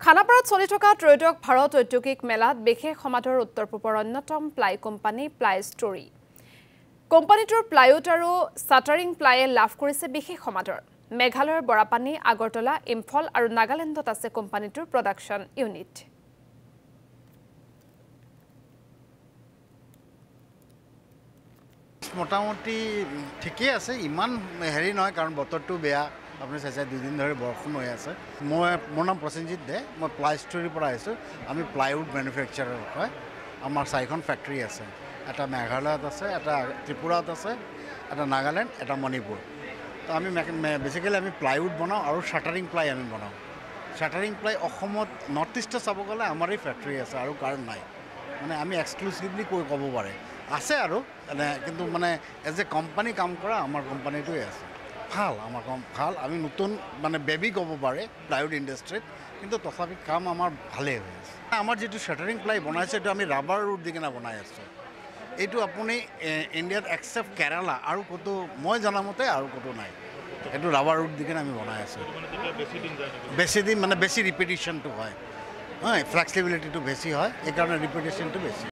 খানাপাৰাত চলি থকা ত্ৰয়োদশ ভাৰত ঔদ্যোগিক মেলাত বিশেষ সমাদৰ উত্তৰ পূবৰ অন্যতম প্লাই কোম্পানী প্লাই ষ্টৰী। কোম্পানীটোৰ প্লাইউড আৰু ছাটাৰিং প্লাইয়ে লাভ কৰিছে বিশেষ সমাদৰ। মেঘালয়ৰ বৰাপানী, আগৰতলা, ইম্ফল আৰু নাগালেণ্ডত আছে কোম্পানীটোৰ প্ৰডাকশ্যন ইউনিট। মোটামুটি ঠিকই আছে, ইমান হেৰি নহয় কাৰণ বতৰটো বেয়া। আপুনি চাইছে 2 দিন ধৰি বৰষুণ হৈ আছে। মোৰ নাম প্ৰসেনজিৎ দে, মই প্লাই ষ্টৰীৰ পৰা আহিছোঁ। আমি প্লাইউড মেনুফেকচাৰাৰ হয়। আমাৰ 4খন ফেক্টৰী আছে, এটা মেঘালয়ত আছে, এটা ত্ৰিপুৰাত আছে, এটা নাগালেণ্ড, এটা মণিপুৰ। তো আমি বেচিকেলি আমি প্লাইউড বনাওঁ আৰু শ্বাটাৰিং প্লাই আমি বনাওঁ। শ্বাটাৰিং প্লাই অসমত নৰ্থ ইষ্টত চাব গ'লে আমাৰেই ফেক্টৰী আছে আৰু কাৰণ নাই, মানে আমি এক্সক্লুচিভলি ক'ব পাৰে আছে আৰু কিন্তু মানে এজ এ কোম্পানী কাম কৰা আমাৰ কোম্পানীটোৱে আছে। ভাল, আমাৰ ভাল, আমি নতুন মানে বেবী ক'ব পাৰে প্লাইউড ইণ্ডাষ্ট্ৰীত, কিন্তু তথাপি কাম আমাৰ ভালেই হৈ আছে। আমাৰ যিটো শ্বাটাৰিং প্লাই বনাইছে এইটো আমি ৰাবাৰ ৰুট দি কিনে বনাই আছোঁ। এইটো আপুনি ইণ্ডিয়াত এক্সেপ্ট কেৰালা আৰু ক'তো মই জনামতে আৰু ক'তো নাই। এইটো ৰাবাৰ ৰুট দি কিনে আমি বনাই আছোঁ। বেছি দিন মানে বেছি ৰিপিটিশ্যনটো হয়, ফ্লেক্সিবিলিটিটো বেছি হয়, সেইকাৰণে ৰিপিটিশ্যনটো বেছি।